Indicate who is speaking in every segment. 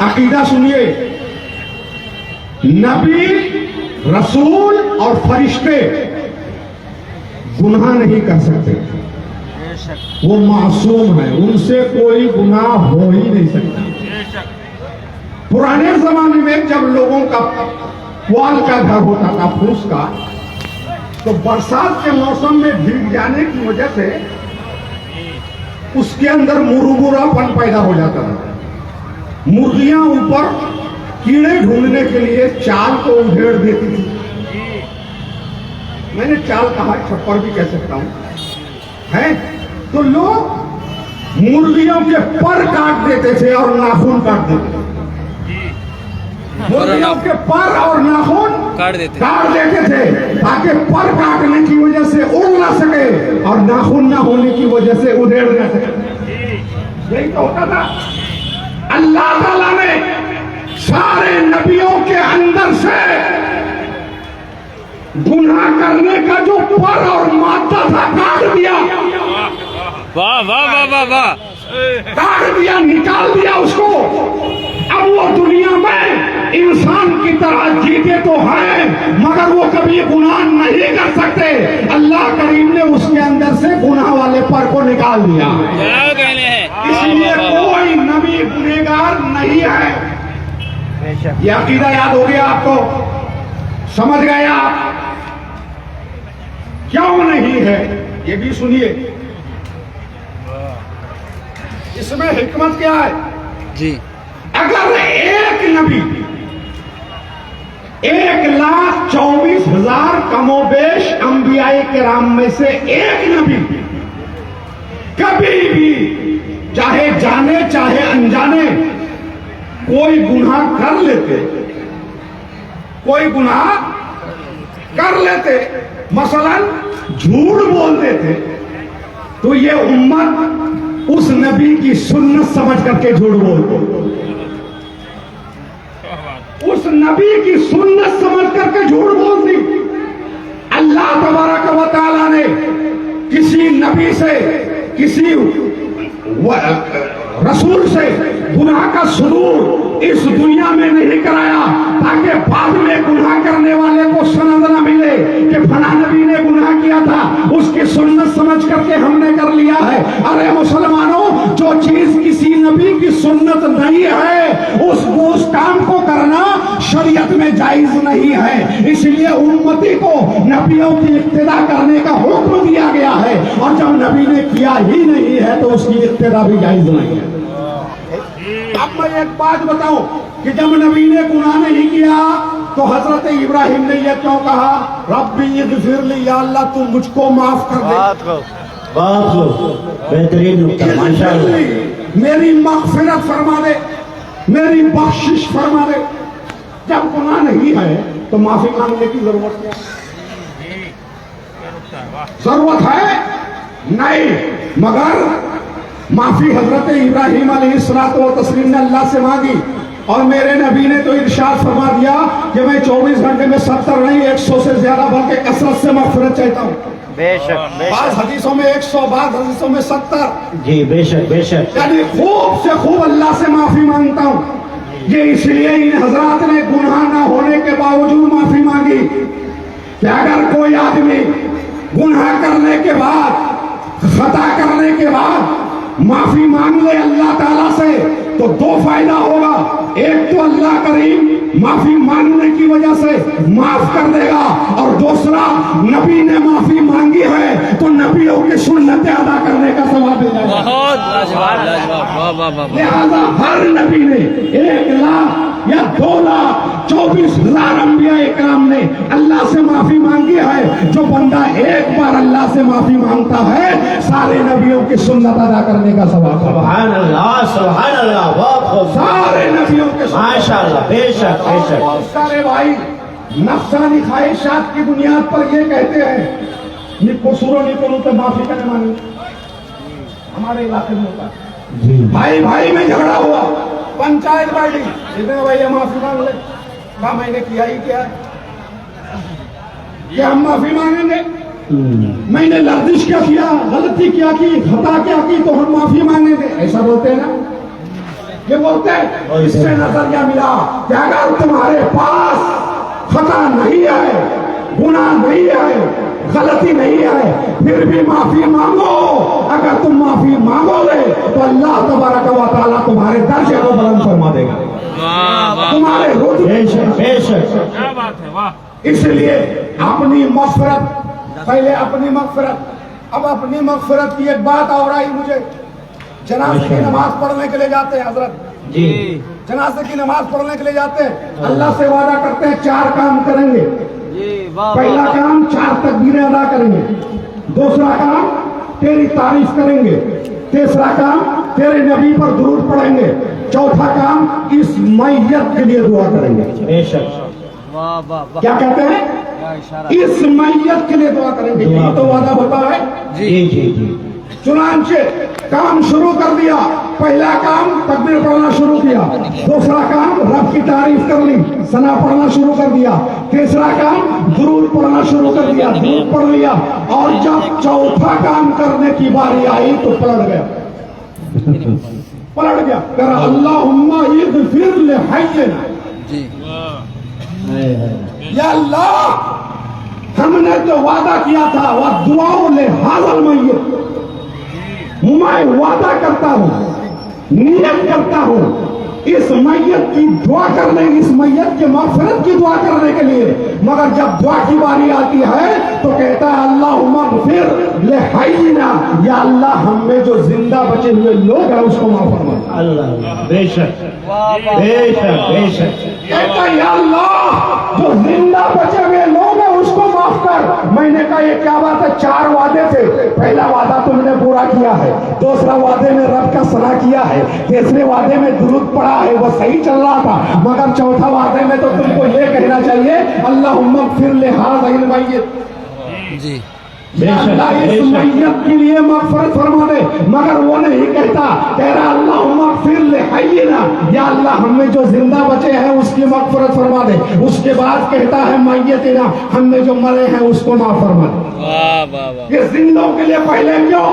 Speaker 1: عقیدہ سنیے، نبی، رسول اور فرشتے گناہ نہیں کر سکتے، وہ معصوم ہے، ان سے کوئی گناہ ہو ہی نہیں سکتا۔ پرانے زمانے میں جب لوگوں کا پوال کا گھر ہوتا تھا، پھوس کا، تو برسات کے موسم میں بھیگ جانے کی وجہ سے اس کے اندر مرمرا پن پیدا ہو جاتا تھا۔ مرغیاں اوپر کیڑے ڈھونڈنے کے لیے چال کو ادھیڑ دیتی تھی۔ میں نے چال کہا، چھپر بھی کہہ سکتا ہوں، ہے تو لوگ مرغیوں کے پر کاٹ دیتے تھے اور ناخن کاٹ دیتے تھے، مرغیوں کے پر اور ناخن کاٹ دیتے تھے تاکہ پر کاٹنے کی وجہ سے اڑ نہ سکے اور ناخن نہ ہونے کی وجہ سے ادھیڑ نہ سکے۔ یہی تو ہوتا تھا۔ اللہ تعالیٰ نے سارے نبیوں کے اندر سے گناہ کرنے کا جو پر اور مادہ تھا کاٹ دیا،
Speaker 2: واہ واہ واہ واہ واہ،
Speaker 1: کاٹ دیا، نکال دیا اس کو۔ اب وہ دنیا میں انسان کی طرح جیتے تو ہیں مگر وہ کبھی گناہ نہیں کر سکتے۔ اللہ کریم نے اس کے اندر سے گناہ والے پر کو نکال دیا، اس لیے کوئی نبی گنہگار نہیں ہے۔ یہ عقیدہ یاد ہو گیا آپ کو؟ سمجھ گئے آپ کیوں نہیں ہے؟ یہ بھی سنیے، اس میں حکمت کیا ہے
Speaker 2: جی۔
Speaker 1: اگر ایک نبی 1,24,000 کم و بیش انبیاء کرام میں سے ایک نبی کبھی بھی چاہے جانے چاہے انجانے کوئی گناہ کر لیتے، کوئی گناہ کر لیتے، مثلا جھوٹ بول دیتے، تو یہ امت اس نبی کی سنت سمجھ کر کے جھوٹ بولتے، اس نبی کی سنت سمجھ کر کے جھوٹ بولتی۔ اللہ تبارک و تعالیٰ نے کسی نبی سے، کسی رسول سے گناہ کا صدور اس دنیا میں نہیں کرایا تاکہ بعد میں گناہ کرنے والے کو سند نہ ملے کہ فلاں نبی نے گناہ کیا تھا، اس کی سنت سمجھ کر کے ہم نے کر لیا ہے۔ ارے مسلمانوں، جو چیز کسی نبی کی سنت نہیں ہے اس کام کو کرنا شریعت میں جائز نہیں ہے۔ اس لیے امتی کو نبیوں کی اقتدا کرنے کا حکم دیا گیا ہے، اور جب نبی نے کیا ہی نہیں ہے تو اس کی اقتدا بھی جائز نہیں ہے۔ اب میں ایک بات بتاؤں کہ جب نبی نے گناہ نہیں کیا تو حضرت ابراہیم نے یہ کیوں کہا، ربی اغفر لی، یا اللہ تو مجھ کو معاف کر دے،
Speaker 3: بات لو، بہترین نکتہ، ماشاءاللہ،
Speaker 1: میری مغفرت فرما دے، میری بخشش فرما دے۔ جب گناہ نہیں ہے تو معافی مانگنے کی ضرورت کیا؟ ضرورت ہے نہیں، مگر معافی حضرت ابراہیم علیہ الصلوۃ والتسلیم نے اللہ سے مانگی، اور میرے نبی نے تو ارشاد فرما دیا کہ میں 24 گھنٹے میں 70 نہیں 100 سے زیادہ بلکہ کثرت سے مغفرت چاہتا ہوں۔
Speaker 3: بے شک، بے
Speaker 1: بعض
Speaker 3: شک،
Speaker 1: حدیثوں میں 100، بعض حدیثوں میں 70،
Speaker 3: جی بے شک، بے شک،
Speaker 1: یعنی خوب سے خوب اللہ سے معافی مانگتا ہوں۔ یہ اس لیے ان حضرات نے گناہ نہ ہونے کے باوجود معافی مانگی کہ اگر کوئی آدمی گناہ کرنے کے بعد، خطا کرنے کے بعد معافی مانگ لے اللہ تعالیٰ سے تو دو فائدہ ہوگا۔ ایک تو اللہ کریم معافی مانگنے کی وجہ سے معاف کر دے گا، اور دوسرا نبی نے معافی مانگی ہے تو نبیوں کی سنتیں ادا کرنے کا ثواب دے گا۔
Speaker 2: بہت لاجواب، لاجواب، واہ واہ واہ۔
Speaker 1: لہذا ہر نبی نے 1,00,000 یا 2,24,000 انبیاء اکرام نے اللہ سے معافی مانگی ہے۔ جو بندہ ایک بار اللہ سے معافی مانگتا ہے سارے نبیوں کی سنت ادا کرنے کا ثواب ہے۔
Speaker 3: سبحان اللہ، سبحان اللہ، بہت خوب،
Speaker 1: سارے نبیوں کے سنت،
Speaker 3: ماشاءاللہ، بے شک، بے شک،
Speaker 1: سارے بھائی نفسانی خواہشات کی بنیاد پر یہ کہتے ہیں قصور نہیں کروں تو معافی کرنے مانی، ہمارے علاقے میں ہوتا ہے،
Speaker 3: جی
Speaker 1: بھائی بھائی میں جھگڑا ہوا، پنچایت بیٹھی، اتنے بھائی معافی مانگ لے، کہا میں نے کیا ہی کیا کہ ہم معافی مانگیں گے؟ میں نے لردش کیا غلطی کیا کی، خطا کیا کی تو ہم معافی مانگیں گے؟ ایسا بولتے ہیں نا؟ یہ بولتے ہیں اس سے نظریہ ملا کہ اگر تمہارے پاس خطا نہیں ہے، گناہ نہیں ہے، غلطی نہیں ہے، پھر بھی معافی مانگو، اگر تم معافی مانگو گے تو اللہ تبارک و تعالیٰ تمہارے درجے کو بلند فرما دے گا، تمہارے رتبے۔
Speaker 3: بے شک
Speaker 2: کیا بات ہے، واہ!
Speaker 1: اس لیے اپنی مغفرت، پہلے اپنی مغفرت، اب اپنی مغفرت کی ایک بات اور آئی مجھے۔ جنازے کی نماز پڑھنے کے لیے جاتے ہیں حضرت،
Speaker 3: جی
Speaker 1: جنازے کی نماز پڑھنے کے لیے جاتے ہیں، اللہ سے وعدہ کرتے ہیں 4 کام کریں گے۔ پہلا کام 4 تکبیریں ادا کریں گے، دوسرا کام تیری تعریف کریں گے، تیسرا کام تیرے نبی پر درود پڑھیں گے، چوتھا کام اس میت کے لیے دعا کریں گے۔
Speaker 3: بے شک
Speaker 2: واہ واہ واہ!
Speaker 1: کیا کہتے ہیں؟ اس میت کے لیے دعا کریں گے، یہ تو وعدہ ہوتا ہے۔
Speaker 3: جی جی جی
Speaker 1: چنانچہ کام شروع کر دیا، پہلا کام تکبیر پڑھنا شروع کیا، دوسرا کام رب کی تعریف کر لی، ثنا پڑھنا شروع کر دیا، تیسرا کام درود پڑھنا شروع کر دیا، درود پڑھ لیا، اور جب چوتھا کام کرنے کی باری آئی تو پلٹ گیا، پلٹ گیا، کہہ رہا اللہم اغفر لحینا،
Speaker 2: جی
Speaker 1: یا اللہ ہم نے تو وعدہ کیا تھا وَالدُّعَاءُ لِهَذَا الْمَيِّتِ، میں وعدہ کرتا ہوں، نیت کرتا ہوں اس میت کی دعا کرنے، اس میت کے مغفرت کی دعا کرنے کے لیے، مگر جب دعا کی باری آتی ہے تو کہتا ہے اللہم اغفر لحینا، یا اللہ ہم میں جو زندہ بچے ہوئے لوگ ہیں اس کو معاف فرما۔
Speaker 3: اللہ بے شک بے شک بے شک
Speaker 1: کہتا ہے یا اللہ جو زندہ بچے ہوئے لوگ ہیں اس کو معاف کر۔ میں نے کہا یہ کیا بات ہے؟ 4 وعدے تھے، پہلا وعدہ تم نے پورا کیا ہے، دوسرا وعدے میں رب کا ثنا کیا ہے، تیسرے وعدے میں درود پڑھا ہے، وہ صحیح چل رہا تھا، مگر چوتھا وعدے میں تو تم کو یہ کہنا چاہیے اللہم اغفر لہذا المیت،
Speaker 2: جی
Speaker 1: یا اللہ اس میت کے لیے مغفرت فرما دے، مگر وہ نہیں کہتا، کہہ رہا اللہم اغفر لحینا، یا اللہ ہم میں جو زندہ بچے ہیں اس کی مغفرت فرما دے، اس کے بعد کہتا ہے میتنا، ہم میں جو مرے ہیں اس کو معاف فرما دے۔
Speaker 2: واہ واہ واہ!
Speaker 1: یہ زندوں کے لیے پہلے کیوں؟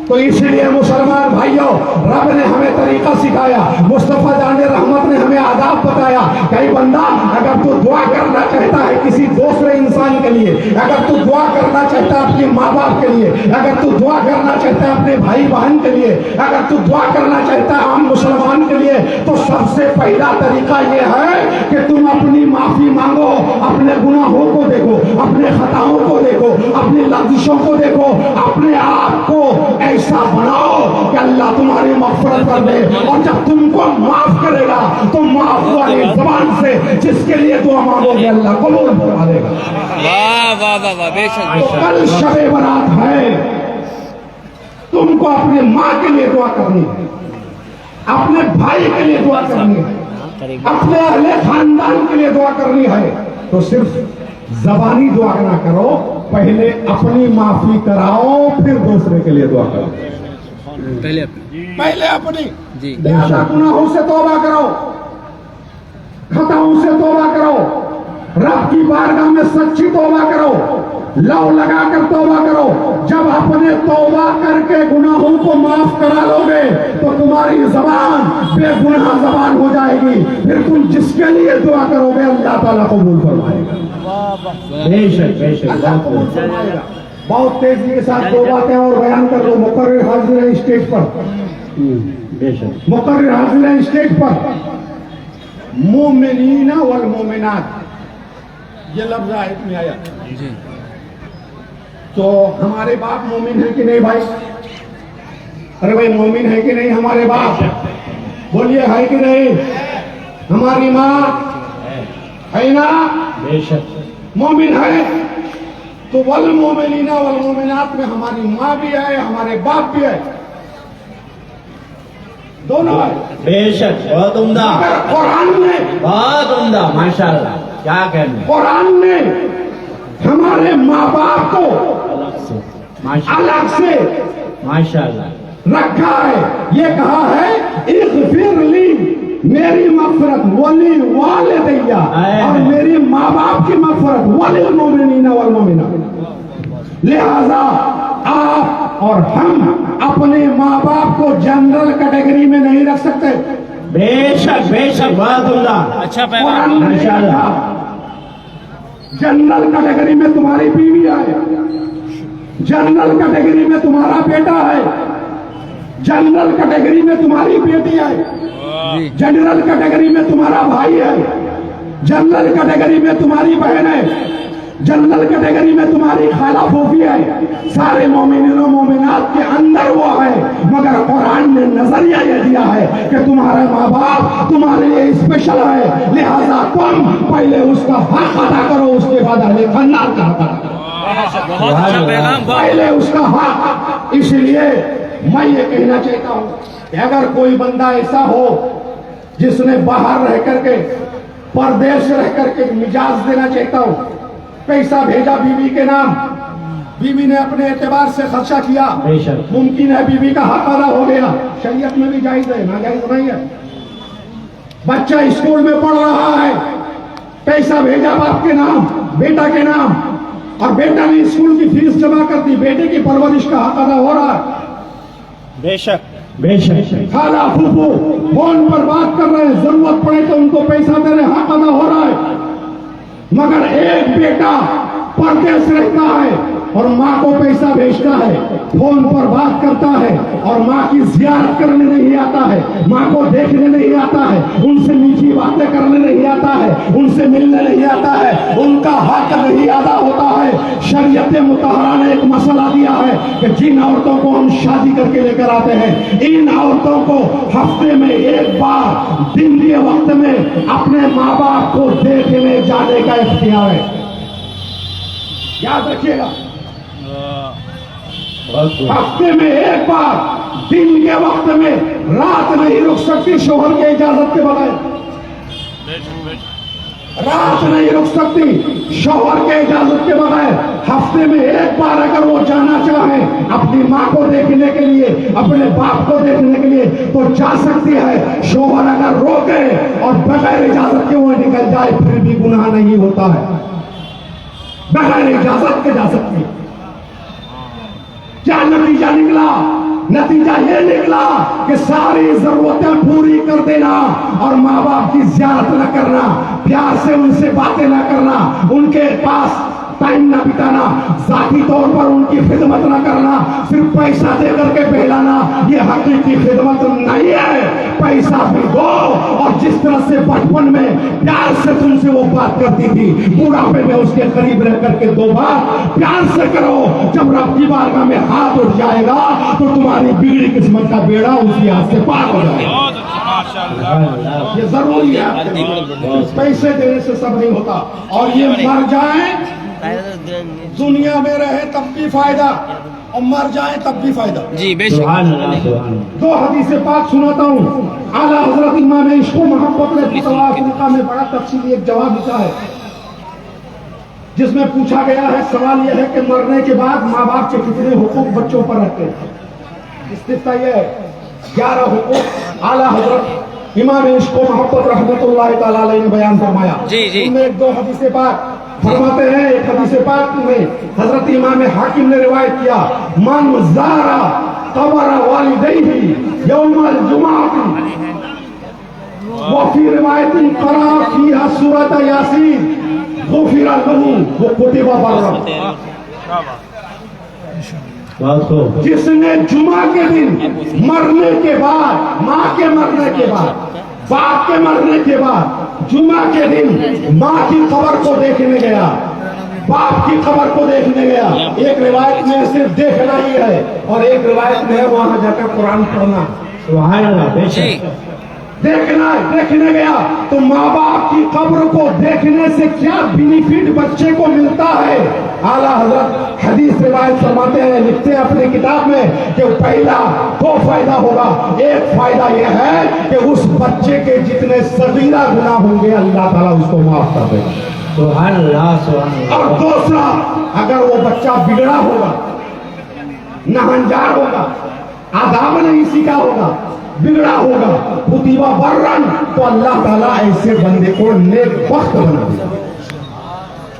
Speaker 1: تو اس لیے مسلمان بھائیوں رب نے ہمیں طریقہ سکھایا، مصطفیٰ جان رحمت نے ہمیں آداب بتایا کہ بندہ اگر تو دعا کرنا چاہتا ہے کسی دوسرے انسان کے لیے، اگر تو دعا کرنا چاہتا ہے اپنے ماں باپ کے لیے، اگر تو دعا کرنا چاہتا ہے اپنے بھائی بہن کے لیے، اگر تو دعا کرنا چاہتا ہے عام مسلمان کے لیے، تو سب سے پہلا طریقہ یہ ہے کہ تم اپنی معافی مانگو، اپنے گناہوں کو دیکھو، اپنے خطاؤں کو دیکھو، اپنی لغزشوں کو دیکھو، اپنے آپ کو ایسا بناؤ کہ اللہ تمہاری مغفرت کر دے، اور جب تم کو معاف کرے گا تو معاف والی زبان سے جس کے لیے دعا مانگو گے اللہ قبول فرما دے گا۔
Speaker 2: واہ واہ واہ واہ! بے شک بے شک!
Speaker 1: کل شب برات ہے، تم کو اپنے ماں کے لیے دعا کرنی ہے، اپنے بھائی کے لیے دعا کرنی ہے، اپنے اہل خاندان کے لیے دعا کرنی ہے، تو صرف زبانی دعا نہ کرو، پہلے اپنی معافی کراؤ پھر دوسرے کے لیے دعا کرو، پہلے اپنی۔
Speaker 2: جی
Speaker 1: لہذا گناہوں سے توبہ کرو، خطاؤں سے توبہ کرو، رب کی بارگاہ میں سچی توبہ کرو، لو لگا کر توبہ کرو۔ جب اپنے توبہ کر کے گناہوں کو معاف کرا لو گے تو تمہاری زبان بے گناہ زبان ہو جائے گی، پھر تم جس کے لیے دعا کرو گے اللہ تعالیٰ قبول فرمائے گا،
Speaker 3: بے شک بے شک
Speaker 1: اللہ قبول فرمائے گا۔ بہت تیزی کے ساتھ دو باتیں اور بیان کر لو، مقرر حاضر ہے اسٹیج پر،
Speaker 3: بے شک
Speaker 1: مقرر حاضر ہے اسٹیج پر۔ مومنین والمومنات یہ لفظ آیت میں آیا،
Speaker 2: جی
Speaker 1: تو ہمارے باپ مومن ہیں کہ نہیں بھائی؟ ارے بھائی مومن ہے کہ نہیں ہمارے باپ؟ بولیے ہے کہ نہیں؟ ہماری ماں ہے نا؟
Speaker 3: بے شک
Speaker 1: مومن ہے، تو والمومنین والمومنات میں ہماری ماں بھی ہے، ہمارے باپ بھی ہے، دونوں ہے۔
Speaker 3: بے شک بہت عمدہ،
Speaker 1: اگر قرآن نے
Speaker 3: بہت عمدہ، ماشاءاللہ، کیا کہنا
Speaker 1: قرآن نے ہمارے ماں باپ کو الگ سے
Speaker 3: ماشاءاللہ
Speaker 1: رکھا ہے، یہ کہا ہے اغفر لی، میری مغفرت ولی والدیہ، اور میری ماں باپ کی مغفرت وللمومنین والمومنات۔ لہذا آپ اور ہم اپنے ماں باپ کو جنرل کیٹیگری میں نہیں رکھ سکتے.
Speaker 3: بے شک بہت اللہ.
Speaker 2: اچھا
Speaker 1: قرآن
Speaker 2: پیغام.
Speaker 1: نے
Speaker 3: ماشاء اللہ.
Speaker 1: کہا جنرل کیٹیگری میں تمہاری بیوی ہے, جنرل کیٹیگری میں تمہارا بیٹا ہے, جنرل کیٹیگری میں تمہاری بیٹی ہے,
Speaker 2: جی
Speaker 1: جنرل کیٹیگری میں تمہارا بھائی ہے, جنرل کیٹیگری میں تمہاری بہن ہے, جنرل کیٹیگری میں تمہاری خالہ پھوپھی ہے. سارے مومنین و مومنات کے اندر وہ ہے, مگر قرآن نے نظریہ یہ دیا ہے کہ تمہارے ماں باپ تمہارے لیے اسپیشل ہے, لہذا تم پہلے اس کا حق ادا کرو, اس کے بعد اہل خاندان کا حق ادا کرو.
Speaker 2: بہت اچھا پیغام.
Speaker 1: پہلے اس کا حق. اس لیے میں یہ کہنا چاہتا ہوں کہ اگر کوئی بندہ ایسا ہو جس نے باہر رہ کر کے پردیش رہ کر کے مجاز دینا چاہتا ہوں, پیسہ بھیجا بیوی کے نام, بیوی نے اپنے اعتبار سے خرچہ کیا,
Speaker 3: بے شک.
Speaker 1: ممکن ہے بیوی کا حق ادا ہو گیا, شریعت میں بھی جائز ہے, ناجائز نہیں ہے. بچہ اسکول میں پڑھ رہا ہے, پیسہ بھیجا باپ کے نام, بیٹا کے نام, اور بیٹا نے اسکول کی فیس جمع کر دی, بیٹے کی پرورش کا حق ادا ہو رہا ہے.
Speaker 3: بے شک بے شک.
Speaker 1: خالہ پھوپھو فون پر بات کر رہے ہیں, ضرورت پڑے تو ان کو پیسہ دے رہے, حق ادا ہو رہا ہے. مگر ایک بیٹا پردیس رہتا ہے اور ماں کو پیسہ بھیجتا ہے, فون پر بات کرتا ہے اور ماں کی زیارت کرنے نہیں آتا ہے, ماں کو دیکھنے نہیں آتا ہے, ان سے میٹھی باتیں کرنے نہیں آتا ہے, ان سے ملنے نہیں آتا ہے, ان کا حق نہیں ادا ہوتا ہے. شریعت مطہرہ نے ایک مسئلہ دیا ہے کہ جن عورتوں کو ہم شادی کر کے لے کر آتے ہیں, ان عورتوں کو ہفتے میں ایک بار دن کے وقت میں اپنے ماں باپ کو دیکھنے جانے کا اختیار ہے. یاد رکھیے گا, ہفتے میں ایک بار دن کے وقت میں, رات نہیں رک سکتی شوہر کے اجازت کے بغیر, رات نہیں رک سکتی شوہر کے اجازت کے بغیر. ہفتے میں ایک بار اگر وہ جانا چاہیں اپنی ماں کو دیکھنے کے لیے, اپنے باپ کو دیکھنے کے لیے تو جا سکتی ہے. شوہر اگر روکے اور بغیر اجازت کے وہ نکل جائے پھر بھی گناہ نہیں ہوتا ہے, بغیر اجازت کے جا سکتی. کیا نتیجہ نکلا؟ نتیجہ یہ نکلا کہ ساری ضرورتیں پوری کر دینا اور ماں باپ کی زیارت نہ کرنا, پیار سے ان سے باتیں نہ کرنا, ان کے پاس ٹائم نہ بتانا, ذاتی طور پر ان کی خدمت نہ کرنا, صرف پیسہ دے کر کے بہلانا, یہ حقیقی خدمت نہیں ہے. پیسہ بھی دو اور جس طرح سے بچپن میں پیار سے تم سے وہ بات کرتی تھی, بڑھاپے میں اس کے قریب رہ کر کے دو بار پیار سے کرو. جب رب کی بارگاہ میں ہاتھ اٹھ جائے گا تو تمہاری بگڑی قسمت کا بیڑا اسی ہاتھ سے پاک ہو جائے گا. یہ ضروری ہے, پیسے دینے سے سب نہیں ہوتا. اور یہ مر جائیں دنیا میں رہے تب بھی فائدہ اور مر جائیں تب بھی فائدہ.
Speaker 2: جی بے شک.
Speaker 3: سبحان اللہ سبحان اللہ.
Speaker 1: دو حدیث پاک سناتا ہوں. اعلیٰ حضرت امام عشق و محبت نے فتاوی فرقہ میں بڑا تفصیلی ایک جواب لکھا ہے جس میں پوچھا گیا ہے, سوال یہ ہے کہ مرنے کے بعد ماں باپ کے کتنے حقوق بچوں پر رہتے ہیں. استفتاء یہ ہے 11 حقوق اعلیٰ حضرت امام عشق و محبت رحمۃ اللہ تعالی علیہ نے بیان فرمایا.
Speaker 2: جی جی.
Speaker 1: ان میں ایک دو حدیث پاک فرماتے ہیں. ایک حدیث پاک میں حضرت امام حاکم نے روایت کیا, من زارا قبر والدیہ یوم الجمعہ وفی روایت قرأ فیہا سورۃ یاسین غفر له وکتب برا.
Speaker 3: بہت خوب.
Speaker 1: جس نے جمعہ کے دن مرنے کے بعد, ماں کے مرنے کے بعد, باپ کے مرنے کے بعد, جمعہ کے دن ماں کی قبر کو دیکھنے گیا, باپ کی قبر کو دیکھنے گیا. ایک روایت میں صرف دیکھنا ہی ہے اور ایک روایت میں ہے وہاں جا کر قرآن پڑھنا.
Speaker 3: سبحان اللہ. بے شک.
Speaker 1: دیکھنا دیکھنے گیا تو ماں باپ کی قبر کو دیکھنے سے کیا بینیفٹ بچے کو ملتا ہے. اعلیٰ حضرت حدیث روایت فرماتے ہیں, لکھتے ہیں اپنی کتاب میں کہ پہلا 2 فائدہ ہوگا. ایک فائدہ یہ ہے کہ اس بچے کے جتنے صغیرہ گناہ ہوں گے اللہ تعالیٰ اس کو معاف کر دے گا.
Speaker 3: سبحان اللہ سبحان اللہ.
Speaker 1: اور دوسرا, اگر وہ بچہ بگڑا ہوگا, ناہنجار ہوگا, آداب نہیں سیکھا ہوگا, بگڑا ہوگا, خطیبہ برن, تو اللہ تعالیٰ ایسے بندے کو نیک بخت بنا دے گا.